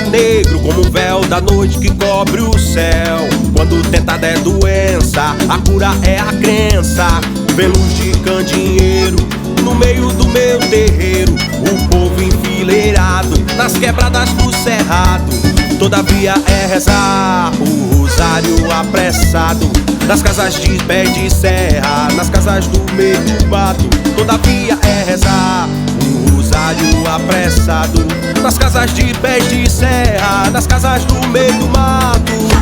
negro como um véu da noite que cobre o céu. Quando tentada é doença, a cura é a crença. Vê luz de candeeiro no meio do meu terreiro, o povo enfileirado nas quebradas do cerrado. Todavia é rezar o rosário apressado nas casas de pé de serra, nas casas do meio do mato. Todavia é rezar o rosário apressado nas casas de pé de serra, nas casas do meio do mato.